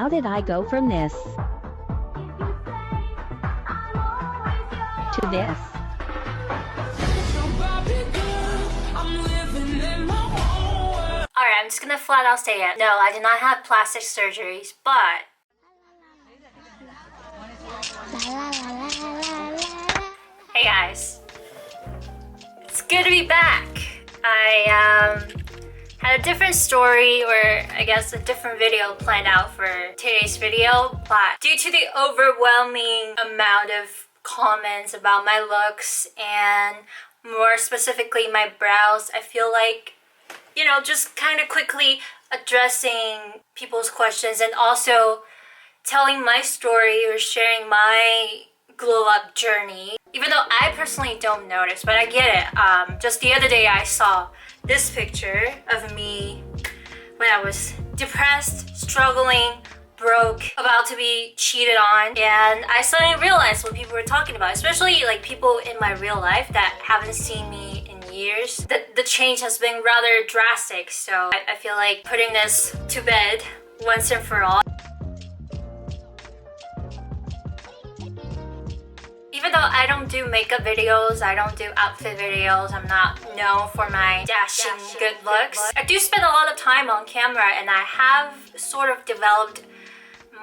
How did I go from this to this? Alright, I'm just gonna flat out say it. No, I did not have plastic surgeries, but hey guys, it's good to be back. I had a different story, or I guess a different video planned out for today's video, but due to the overwhelming amount of comments about my looks and more specifically my brows, I feel like, you know, just kind of quickly addressing people's questions and also telling my story or sharing my glow up journey. Even though I personally don't notice, but I get it. Just the other day I saw this picture of me when I was depressed, struggling, broke, about to be cheated on, and I suddenly realized what people were talking about, especially like people in my real life that haven't seen me in years. The change has been rather drastic, so I feel like putting this to bed once and for all. Even though I don't do makeup videos, I don't do outfit videos, I'm not known for my dashing good looks, I do spend a lot of time on camera, and I have sort of developed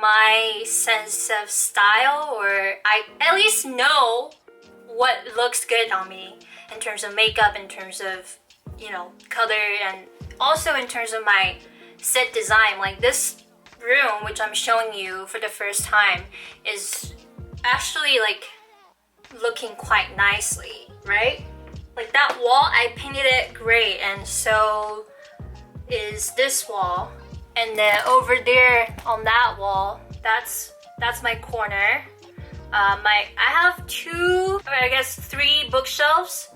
my sense of style, or I at least know what looks good on me in terms of makeup, in terms of, you know, color, and also in terms of my set design. Like this room, which I'm showing you for the first time, is actually like looking quite nicely, right? Like that wall, I painted it gray, and so is this wall. And then over there on that wall, that's my corner. I have two, or I guess three bookshelves,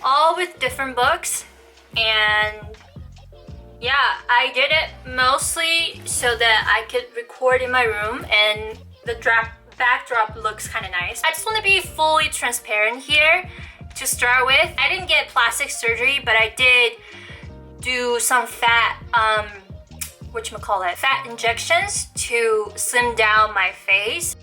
all with different books. And yeah, I did it mostly so that I could record in my room, and the backdrop looks kind of nice. I just want to be fully transparent here to start with. I didn't get plastic surgery, but I did do some fat fat injections to slim down my face.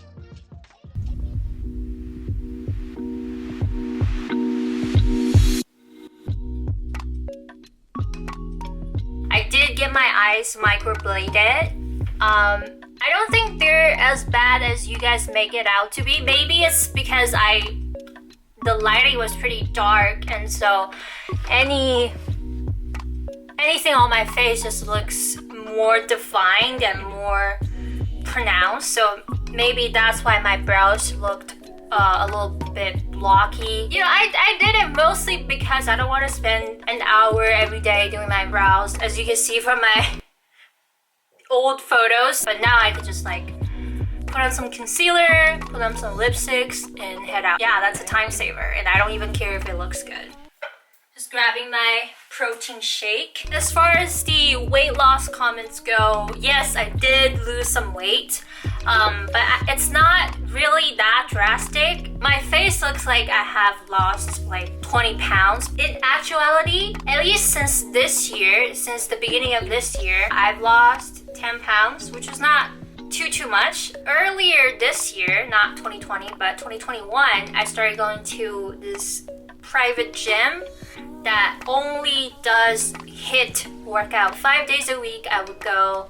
I did get my eyes microbladed. I don't think they're as bad as you guys make it out to be. Maybe it's because the lighting was pretty dark, and so anything on my face just looks more defined and more pronounced. So maybe that's why my brows looked a little bit blocky. You know, I did it mostly because I don't want to spend an hour every day doing my brows, as you can see from my old photos. But now I could just like put on some concealer, put on some lipsticks, and head out. Yeah, that's a time saver, and I don't even care if it looks good. Just grabbing my protein shake. As far as the weight loss comments go, yes, I did lose some weight, but it's not really that drastic. My face looks like I have lost like 20 pounds. In actuality, at least since this year, since the beginning of this year, I've lost 10 pounds, which is not too much. Earlier this year, not 2020, but 2021, I started going to this private gym that only does HIIT workout. 5 days a week I would go,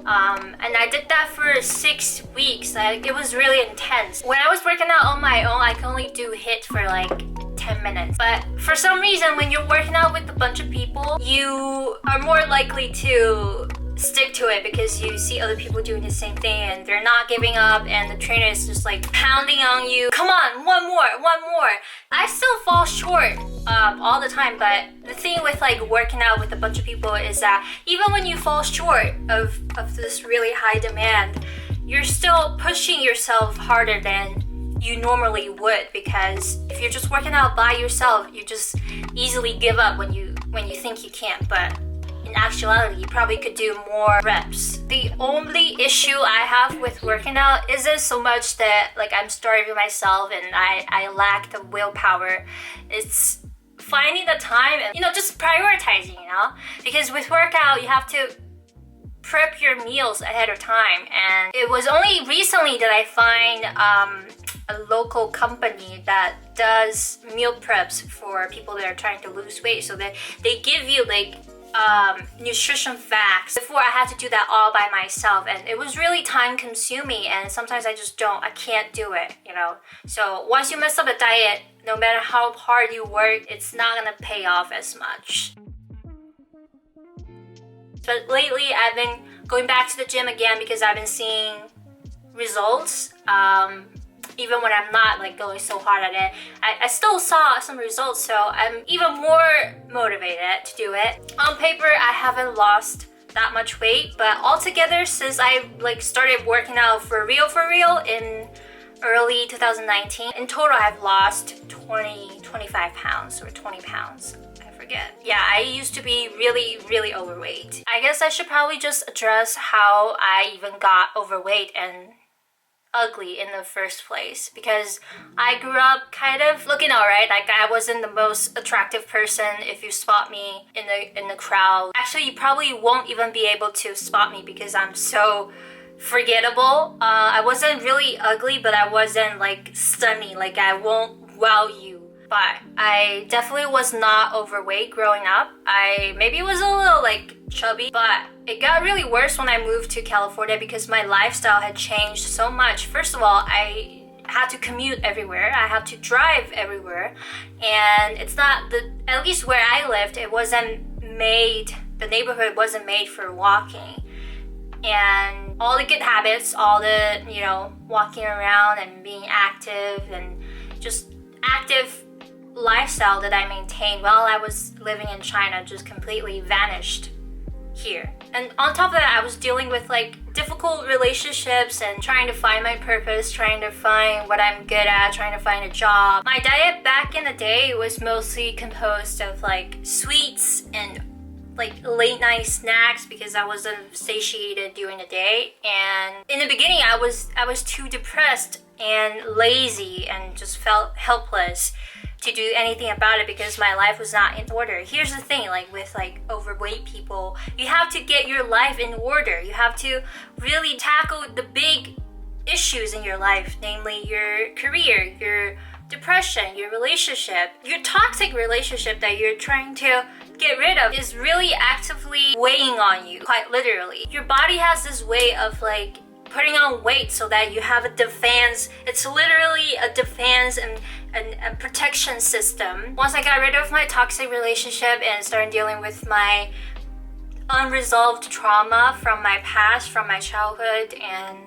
and I did that for 6 weeks. Like, it was really intense. When I was working out on my own, I could only do HIIT for like 10 minutes. But for some reason, when you're working out with a bunch of people, you are more likely to stick to it because you see other people doing the same thing and they're not giving up, and the trainer is just like pounding on you. Come on, one more. I still fall short all the time, but the thing with like working out with a bunch of people is that even when you fall short of this really high demand, you're still pushing yourself harder than you normally would, because if you're just working out by yourself, you just easily give up when you think you can't. But in actuality, you probably could do more reps. The only issue I have with working out isn't so much that like I'm starving myself and I lack the willpower. It's finding the time and, you know, just prioritizing, you know? Because with workout, you have to prep your meals ahead of time. And it was only recently that I find a local company that does meal preps for people that are trying to lose weight. So that they give you like nutrition facts. Before I had to do that all by myself, and it was really time consuming, and sometimes I can't do it, you know. So once you mess up a diet, no matter how hard you work, it's not gonna pay off as much. But lately I've been going back to the gym again because I've been seeing results. Even when I'm not like going so hard at it, I still saw some results, so I'm even more motivated to do it. On paper, I haven't lost that much weight, but altogether since I like started working out for real in early 2019, in total I've lost 25 pounds or 20 pounds. Yeah, I used to be really overweight. I guess I should probably just address how I even got overweight and ugly in the first place, because I grew up kind of looking alright. Like I wasn't the most attractive person if you spot me in the crowd. Actually, you probably won't even be able to spot me because I'm so forgettable. I wasn't really ugly, but I wasn't like stunning. Like I won't wow you. But I definitely was not overweight growing up. I maybe was a little like chubby, but it got really worse when I moved to California because my lifestyle had changed so much. First of all, I had to commute everywhere. I had to drive everywhere. And it's not at least where I lived, it wasn't made, the neighborhood wasn't made for walking. And all the good habits, all the, you know, walking around and being active and just active lifestyle that I maintained while I was living in China just completely vanished here. And on top of that, I was dealing with like difficult relationships and trying to find my purpose, trying to find what I'm good at, trying to find a job. My diet back in the day was mostly composed of like sweets and like late night snacks because I wasn't satiated during the day. And in the beginning, I was too depressed and lazy and just felt helpless to do anything about it because my life was not in order. Here's the thing, like with like overweight people, you have to get your life in order. You have to really tackle the big issues in your life, namely your career, your depression, your relationship. Your toxic relationship that you're trying to get rid of is really actively weighing on you, quite literally. Your body has this way of like putting on weight so that you have a defense. It's literally a defense and a protection system. Once I got rid of my toxic relationship and started dealing with my unresolved trauma from my past, from my childhood, and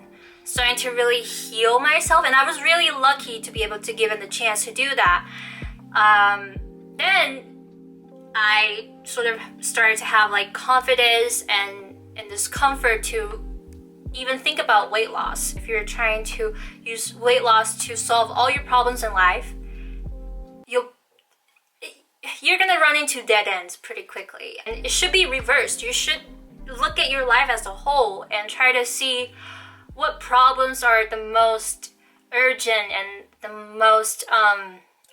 starting to really heal myself, and I was really lucky to be able to give it the chance to do that. Then I sort of started to have like confidence and this comfort to even think about weight loss. If you're trying to use weight loss to solve all your problems in life, you're gonna run into dead ends pretty quickly. And it should be reversed. You should look at your life as a whole and try to see what problems are the most urgent and the most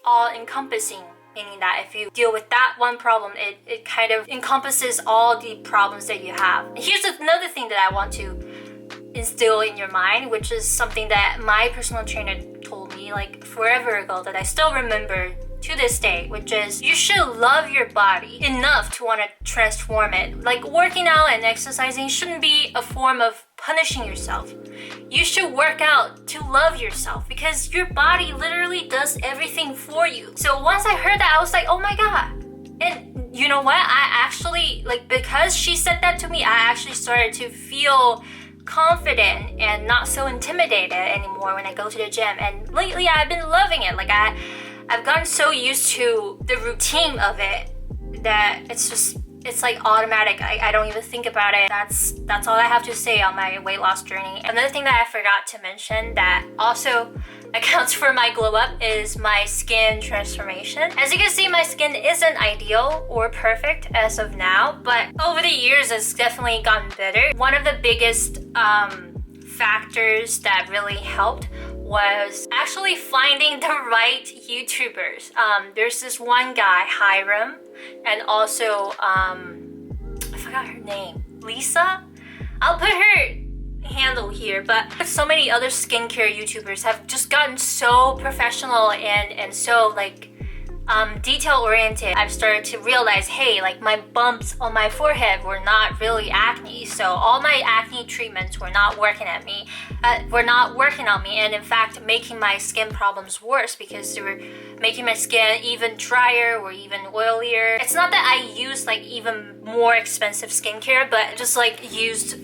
all-encompassing. Meaning that if you deal with that one problem, it kind of encompasses all the problems that you have. Here's another thing that I want to instill in your mind, which is something that my personal trainer told me like forever ago that I still remember to this day, which is you should love your body enough to want to transform it. Like working out and exercising shouldn't be a form of punishing yourself. You should work out to love yourself because your body literally does everything for you. So once I heard that, I was like, oh my god. And you know what? I actually, like, because she said that to me, I actually started to feel confident and not so intimidated anymore when I go to the gym. And lately I've been loving it. Like I've gotten so used to the routine of it that it's like automatic. I don't even think about it. That's all I have to say on my weight loss journey. Another thing that I forgot to mention that also accounts for my glow up is my skin transformation. As you can see, my skin isn't ideal or perfect as of now, but over the years it's definitely gotten better. One of the biggest factors that really helped was actually finding the right YouTubers. There's this one guy, Hiram, and also I forgot her name, Lisa. I'll put her handle here, but so many other skincare YouTubers have just gotten so professional and so like detail oriented. I've started to realize, hey, like my bumps on my forehead were not really acne, so all my acne treatments were not working on me, and in fact making my skin problems worse because they were making my skin even drier or even oilier. It's not that I used like even more expensive skincare, but just like used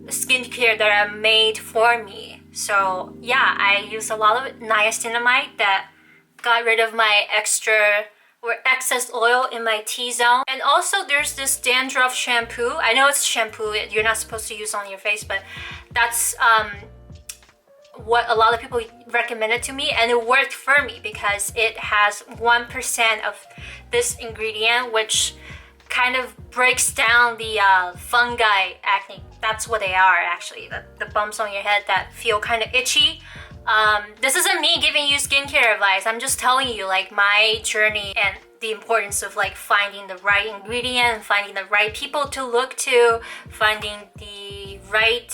skincare that are made for me. So yeah, I used a lot of niacinamide that got rid of my extra or excess oil in my T-zone. And also there's this dandruff shampoo. I know it's shampoo, you're not supposed to use on your face, but that's what a lot of people recommended to me, and it worked for me because it has 1% of this ingredient, which kind of breaks down the fungi acne. That's what they are actually, the bumps on your head that feel kind of itchy. This isn't me giving you skincare advice. I'm just telling you like my journey and the importance of like finding the right ingredient, finding the right people to look to, finding the right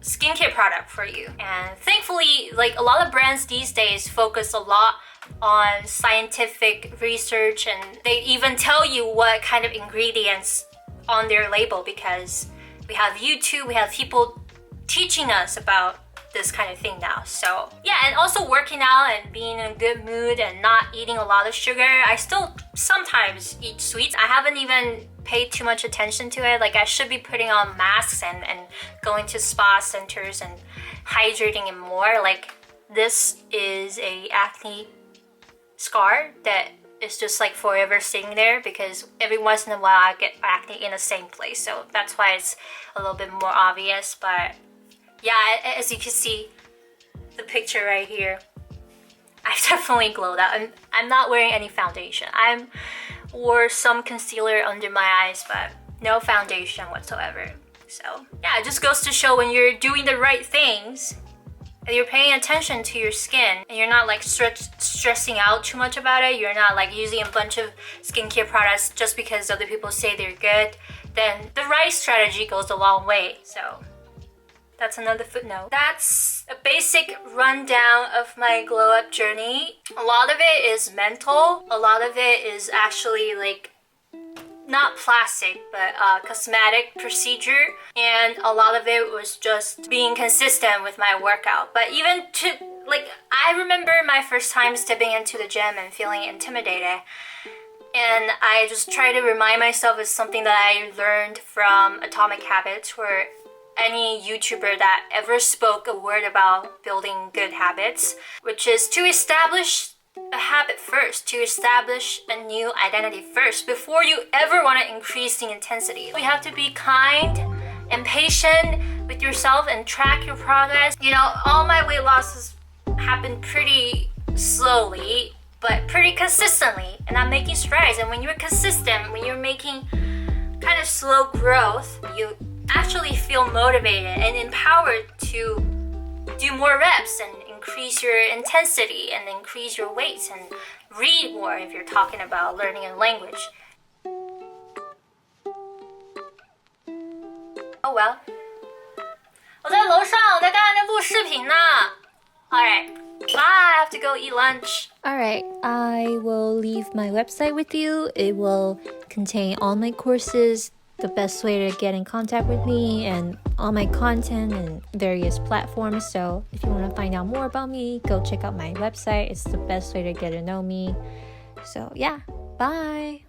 skincare product for you. And thankfully, like a lot of brands these days focus a lot on scientific research, and they even tell you what kind of ingredients on their label because we have YouTube, we have people teaching us about this kind of thing now. So yeah, and also working out and being in a good mood and not eating a lot of sugar. I still sometimes eat sweets. I haven't even paid too much attention to it. Like I should be putting on masks and going to spa centers and hydrating and more. Like this is a acne scar that is just like forever sitting there because every once in a while I get acne in the same place. So that's why it's a little bit more obvious. But yeah, as you can see, the picture right here, I've definitely glowed out. I'm not wearing any foundation. I wore some concealer under my eyes, but no foundation whatsoever. So yeah, it just goes to show when you're doing the right things and you're paying attention to your skin and you're not like stressing out too much about it, you're not like using a bunch of skincare products just because other people say they're good, then the right strategy goes a long way. So that's another footnote. That's a basic rundown of my glow up journey. A lot of it is mental. A lot of it is actually like not plastic, but cosmetic procedure. And a lot of it was just being consistent with my workout. But even to, like, I remember my first time stepping into the gym and feeling intimidated. And I just try to remind myself it's something that I learned from Atomic Habits, where any YouTuber that ever spoke a word about building good habits, which is to establish a habit first, to establish a new identity first before you ever want to increase the intensity. You have to be kind and patient with yourself and track your progress. You know, all my weight losses happened pretty slowly, but pretty consistently, and I'm making strides. And when you're consistent, when you're making kind of slow growth, you actually feel motivated and empowered to do more reps and increase your intensity and increase your weights and read more if you're talking about learning a language. Oh well. 我在楼上，我在刚才录视频呢。Alright, bye, I have to go eat lunch. Alright, I will leave my website with you. It will contain all my courses, the best way to get in contact with me, and all my content and various platforms. So if you want to find out more about me, go check out my website. It's the best way to get to know me. So yeah, bye.